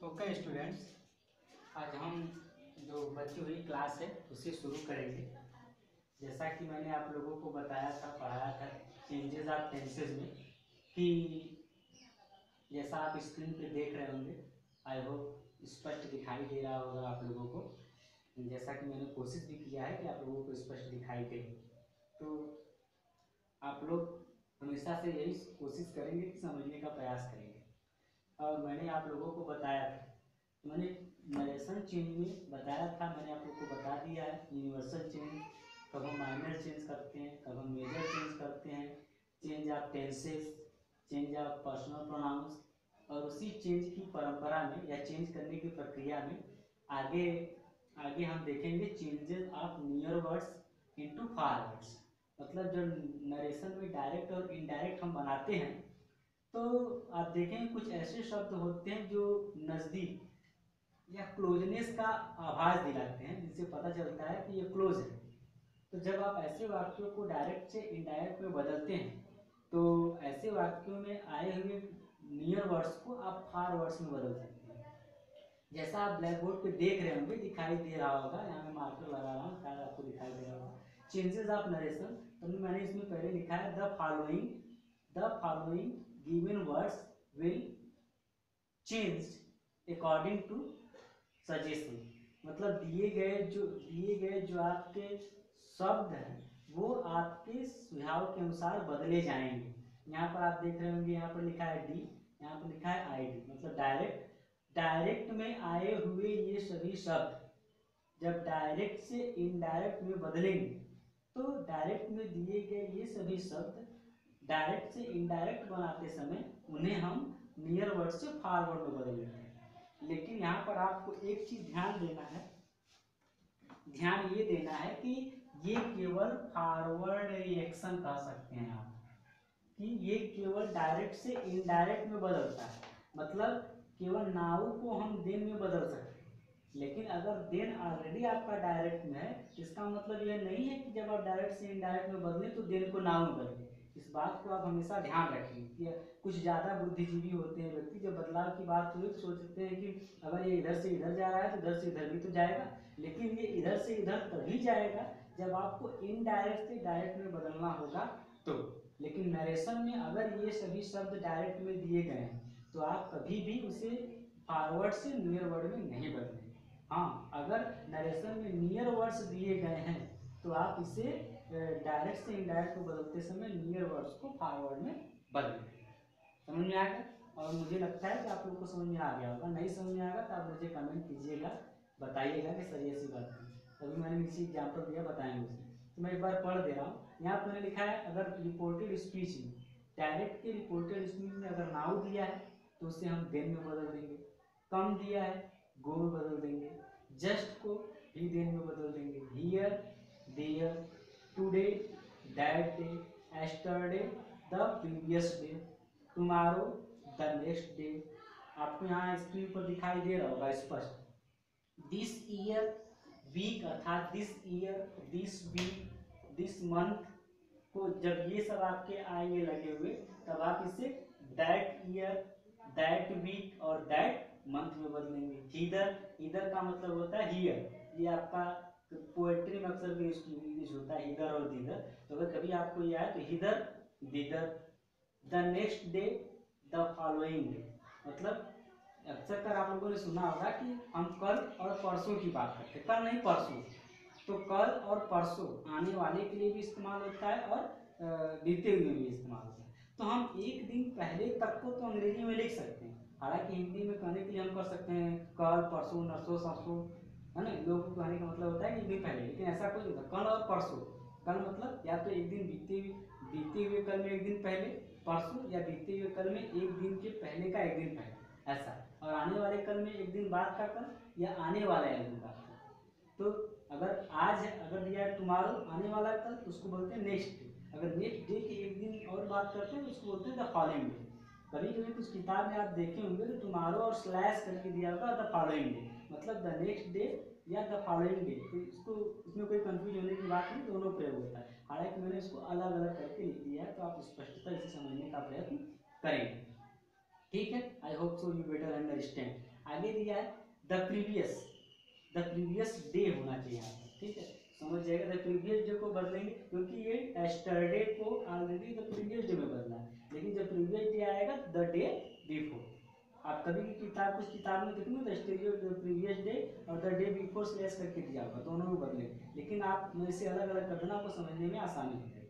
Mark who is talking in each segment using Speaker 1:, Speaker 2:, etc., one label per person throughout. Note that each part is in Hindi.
Speaker 1: ओके स्टूडेंट्स, आज हम जो बची हुई क्लास है उसे शुरू करेंगे। जैसा कि मैंने आप लोगों को बताया था, पढ़ाया था चेंजेस ऑफ टेंसेज में, कि जैसा आप स्क्रीन पे देख रहे होंगे, आई होप स्पष्ट दिखाई दे रहा होगा आप लोगों को। जैसा कि मैंने कोशिश भी किया है कि आप लोगों को स्पष्ट दिखाई दे, तो आप लोग हमेशा से यही कोशिश करेंगे कि समझने का प्रयास करेंगे। और मैंने आप लोगों को बताया था, मैंने नरेशन चेंज में बताया था, मैंने आप लोग को बता दिया है यूनिवर्सल चेंज कब हम माइनर चेंज करते हैं, कब हम मेजर चेंज करते हैं, change of tenses, change of personal pronouns. और उसी चेंज की परंपरा में या चेंज करने की प्रक्रिया में आगे आगे हम देखेंगे changes of near words into far words. मतलब जब नरेशन में डायरेक्ट और इनडायरेक्ट हम बनाते हैं तो आप देखेंगे कुछ ऐसे शब्द होते हैं जो नज़दीक या क्लोजनेस का आभास दिलाते हैं, जिससे पता चलता है कि ये क्लोज है। तो जब आप ऐसे वाक्यों को डायरेक्ट से इनडायरेक्ट में बदलते हैं तो ऐसे वाक्यों में आए हुए नियर वर्ड्स को आप फार वर्ड्स में बदल सकते हैं। जैसा आप ब्लैक बोर्ड पे देख रहे होंगे, दिखाई दे रहा होगा, यहाँ मैं मार्कर लगा रहा हूँ, शायद आपको दिखाई दे रहा होगा चेंजेस ऑफ नरेशन। तो मैंने इसमें पहले लिखा है the following given words will change according to suggestion. मतलब दिए गए जो आपके शब्द हैं वो आपके सुझाव के अनुसार बदले जाएंगे। यहाँ पर आप देख रहे होंगे, यहाँ पर लिखा है डी, यहाँ पर लिखा है आई डी। मतलब डायरेक्ट में आए हुए ये सभी शब्द जब डायरेक्ट से इनडायरेक्ट में बदलेंगे तो डायरेक्ट में दिए गए ये सभी शब्द डायरेक्ट से इनडायरेक्ट बनाते समय उन्हें हम नियर वर्ड से फार वर्ड में बदल देते हैं। लेकिन यहाँ पर आपको एक चीज ध्यान ये देना है कि ये केवल फॉरवर्ड रिएक्शन कह सकते हैं आप, कि ये केवल डायरेक्ट से इनडायरेक्ट में बदलता है। मतलब केवल नाउ को हम देन में बदल सकते हैं, लेकिन अगर देन ऑलरेडी आपका डायरेक्ट में है, इसका मतलब यह नहीं है कि जब आप डायरेक्ट से इनडायरेक्ट में बदलें तो देन को नाउ में बदलें। इस बात को आप हमेशा ध्यान रखें कि कुछ ज़्यादा बुद्धिजीवी होते हैं व्यक्ति, जब बदलाव की बात हुई तो सोचते हैं कि अगर ये इधर से इधर जा रहा है तो इधर से इधर भी तो जाएगा, लेकिन ये इधर से इधर तभी जाएगा जब आपको इनडायरेक्ट से डायरेक्ट में बदलना होगा तो। लेकिन नरेशन में अगर ये सभी शब्द डायरेक्ट में दिए गए हैं तो आप कभी भी उसे फॉरवर्ड से नियर वर्ड में नहीं बदलेंगे। हाँ, अगर नरेशन में नियर वर्ड्स दिए गए हैं तो आप इसे डायरेक्ट से इनडायरेक्ट को बदलते समय नियर वर्ड्स को फॉरवर्ड में बदलें। समझ में आ गया? और मुझे लगता है कि आप लोगों को समझ में आ गया होगा। नहीं समझ में आएगा तो आप मुझे कमेंट कीजिएगा, बताइएगा कि सर ऐसी बात है। तभी मैंने नीचे एग्जाम्पल दिया, बताएंगे उसे। तो मैं एक बार पढ़ दे रहा हूँ। यहाँ पर मैंने लिखा है अगर रिपोर्टेड स्पीच में, डायरेक्ट के रिपोर्टेड स्पीच में अगर नाउ दिया है तो उसे हम देन में बदल देंगे। कम दिया है गो में बदल देंगे। जस्ट को ही देन में बदल देंगे। Here, there, today, that day, yesterday, the previous day, tomorrow, the next day. आपको यहाँ स्क्रीन पर दिखाई दे रहा होगा स्पष्ट। दिस ईयर, वीक अर्थात this year, this week, this month को जब ये सब आपके आएंगे लगे हुए तब आप इसे दैट ईयर, दैट वीक और दैट मंथ में बदलेंगे। इधर, इधर का मतलब होता है हियर, ये आपका पोएट्री में अक्सर यूज होता है इधर और दिधर। तो अगर कभी आपको ये आए तो इधर, दिधर। The next day, the following day. मतलब अक्सर कर आप लोगों ने सुना होगा कि हम कल और परसों की बात करते हैं, कल नहीं परसों। तो कल और परसों आने वाले के लिए भी इस्तेमाल होता है और बीते हुए भी इस्तेमाल होता है। तो हम एक दिन पहले तक को तो अंग्रेजी में लिख सकते हैं, हालांकि हिंदी में कहने के लिए हम कर सकते हैं कल, परसों, नरसों, सरसों, है ना। लोगों को कहने का मतलब होता है कि एक दिन पहले, लेकिन ऐसा कुछ नहीं था। कल और परसों, कल मतलब या तो एक दिन बीते हुए कल में एक दिन पहले, परसों या बीते हुए कल में एक दिन के पहले का एक दिन पहले, ऐसा। और आने वाले कल में एक दिन बाद का कल या आने वाला एक दिन बाद का। तो अगर आज है, अगर दिया है टुमारो, आने वाला कल, तो उसको बोलते हैं नेक्स्ट डे। अगर नेक्स्ट डे के एक दिन और बात करते हैं तो उसको बोलते हैं द फॉलोइंग डे। कभी कभी कुछ किताब में आप देखे होंगे तो टुमारो और स्लैश करके दिया होगा द फॉलोइंग डे, मतलब द नेक्स्ट डे या द फॉलोइंग डे। तो इसको, इसमें कोई कंफ्यूज होने की बात नहीं, दोनों प्रयोग होता है। हालांकि मैंने इसको अलग अलग करके लिख दिया है, तो आप स्पष्टता इसे समझने का प्रयत्न करेंगे। ठीक है, I hope so you better understand. आगे दिया है द प्रीवियस डे होना चाहिए यहाँ पर, ठीक है, समझ जाएगा। द प्रीवियस डे को बदलेंगे क्योंकि ये एस्टरडे को ऑलरेडी द प्रीवियस डे में बदला है, लेकिन जब प्रीवियस डे आएगा द डे बिफोर। आप कभी की किताब कुछ किताब में देखोगे तो स्टेरियो प्रीवियस डे और द डे बिफोर स्लैश करके दिया होगा, दोनों में बदले, लेकिन आप में से अलग अलग कर देना, आपको समझने में आसानी हो जाएगी।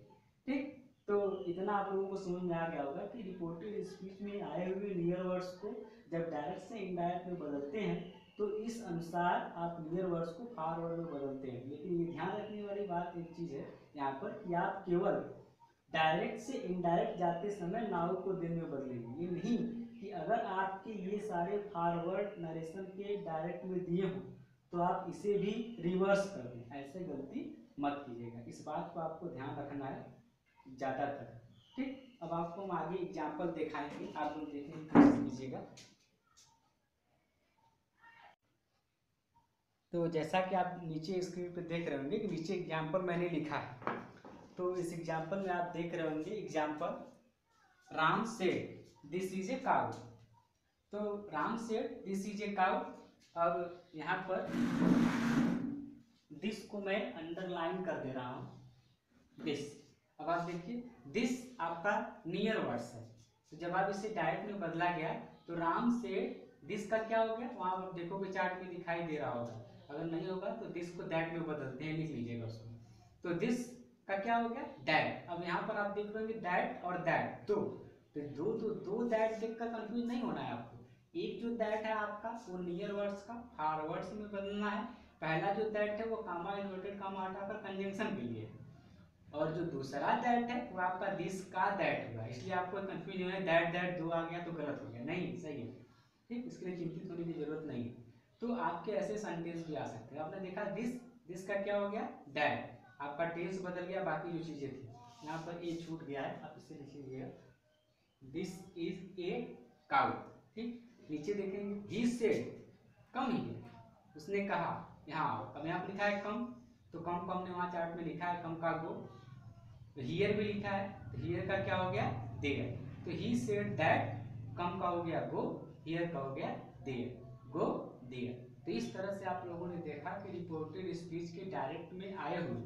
Speaker 1: ठीक, तो इतना आप लोगों को समझ में आ गया होगा कि रिपोर्टेड स्पीच में आए हुए नियर वर्ड्स को जब डायरेक्ट से इनडायरेक्ट में बदलते हैं तो इस अनुसार आप नियर वर्ड्स को फॉरवर्ड में बदलते हैं। लेकिन ये ध्यान रखने वाली बात एक चीज़ है यहाँ पर कि आप केवल डायरेक्ट से इनडायरेक्ट जाते समय नाउ को दिन में बदलेंगे, ये नहीं कि अगर आपके ये सारे फॉरवर्ड नरेशन के डायरेक्ट में दिए हों तो आप इसे भी रिवर्स कर दें, ऐसे गलती मत कीजिएगा। इस बात को आपको ध्यान रखना है ज़्यादातर। ठीक, अब आपको हम आगे एग्जाम्पल दिखाएंगे, आप लोग देखने की कोशिश कीजिएगा। तो जैसा कि आप नीचे स्क्रीन पे देख रहे होंगे कि नीचे एग्जाम्पल मैंने लिखा है, तो इस एग्जाम्पल में आप देख रहे होंगे example Ram said this is a cow. तो Ram said this is a cow. अब यहाँ पर दिस को मैं अंडरलाइन कर दे रहा हूँ, दिस। अब आप देखिए दिस आपका नियर वर्ड्स है, तो जब आप इसे डायरेक्ट में बदला गया तो राम सेड दिस का क्या हो गया, वहां आप देखोगे चार्ट में दिखाई दे रहा होगा, अगर नहीं होगा तो दिस को दैट में बदलते हैं, लिख लीजिएगा उसको। तो दिस का क्या हो गया, दैट। अब यहाँ पर आप देख रहे होंगे दैट और दैट दो, तो दो दैट देखकर कंफ्यूज नहीं होना है आपको। एक जो दैट है आपका वो नियर वर्ड्स का फॉरवर्ड्स में बदलना है, पहला जो दैट है वो कामा इन्वर्टेड कामा हटाकर कंजंक्शन के लिए है, और जो दूसरा दैट है वो आपका दिस का दैट होगा। इसलिए आपको कंफ्यूज होना है दैट दैट दो आ गया तो गलत हो गया, नहीं, सही है। ठीक, इसके लिए चिंतित होने की जरूरत नहीं है। तो आपके ऐसे सेंटेंस भी आ सकते हैं। आपने देखा दिस, दिस का क्या हो गया, दैट, आपका टेंस बदल गया, बाकी जो चीजें थी यहाँ पर ए छूट गया है, आप इसे लिख लीजिएगा, दिस इज ए काउ। ठीक, नीचे देखेंगे ही सेड कम हियर, उसने कहा यहाँ आओ। अब यहाँ पर लिखा है कम, तो कम को हमने वहाँ चार्ट में लिखा है कम का गो, तो हियर भी लिखा है, तो हियर का क्या हो गया, देयर। तो ही सेड दैट, कम का हो गया गो, हियर का हो गया देयर, गो देयर। तो इस तरह से आप लोगों ने देखा कि रिपोर्टेड स्पीच के डायरेक्ट में आए हुए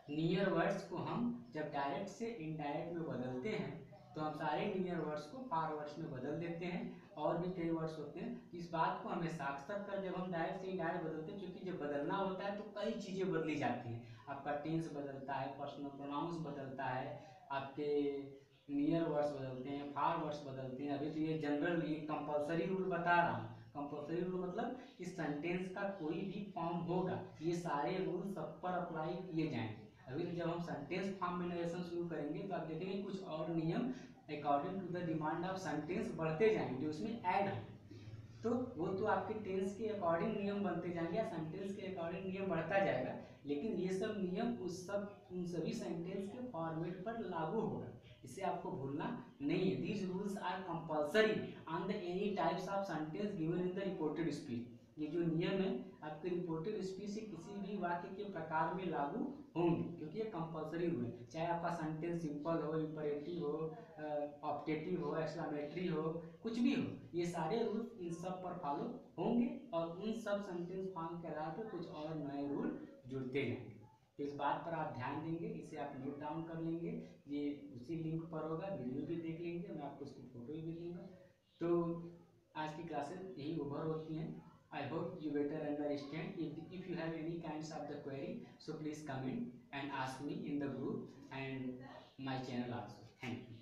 Speaker 1: नियर वर्ड्स को हम जब डायरेक्ट से इनडायरेक्ट में बदलते हैं तो हम सारे नियर वर्ड्स को फॉरवर्ड्स में बदल देते हैं। और भी कई वर्ड्स होते हैं, इस बात को हमेशा अक्सर कर जब हम डायरेक्ट से इनडायरेक्ट बदलते हैं, क्योंकि जब बदलना होता है तो कई चीज़ें बदली जाती हैं, आपका टेंस बदलता है, पर्सनल प्रोनाउंस बदलता है, आपके नियर वर्ड्स बदलते हैं, फॉरवर्ड्स बदलते हैं। अभी तो ये जनरल, ये कंपलसरी रूल बता रहा हूँ। कंपलसरी रूल मतलब इस सेंटेंस का कोई भी फॉर्म होगा ये सारे रूल सब पर अप्लाई किए जाएंगे। अभी जब हम सेंटेंस फॉर्म में नरेशन शुरू करेंगे तो आप देखेंगे कुछ और नियम according to the demand of sentence बढ़ते जाएंगे जो उसमें ऐड है, तो वो तो आपके टेंस के अकॉर्डिंग नियम बनते जाएंगे या सेंटेंस के अकॉर्डिंग नियम बढ़ता जाएगा, लेकिन ये सब नियम उन सभी सेंटेंस के फॉर्मेट पर लागू होगा, इसे आपको भूलना नहीं है। These rules are compulsory on the any types of sentence given in the reported speech. ये जो नियम है आपके रिपोर्टेड स्पीच से किसी भी वाक्य के प्रकार में लागू होंगे, क्योंकि ये कंपल्सरी रूल है, चाहे आपका सेंटेंस सिंपल हो, इंपरेटिव हो, ऑप्टेटिव हो, एक्सक्लेमेटरी हो, कुछ भी हो, ये सारे रूल इन सब पर फॉलो होंगे और उन सब सेंटेंस फॉर्म के आधार पर कुछ और नए रूल जुड़ते जाएंगे। तो इस बात पर आप ध्यान देंगे, इसे आप नोट डाउन कर लेंगे, ये उसी लिंक पर होगा, वीडियो भी देख लेंगे, मैं आपको उसकी फोटो भी दूंगा। तो आज की क्लासेस यही ओवर होती हैं। I hope you better understand. If you have any kinds of the query, so please comment and ask me in the group and my channel also. Thank you.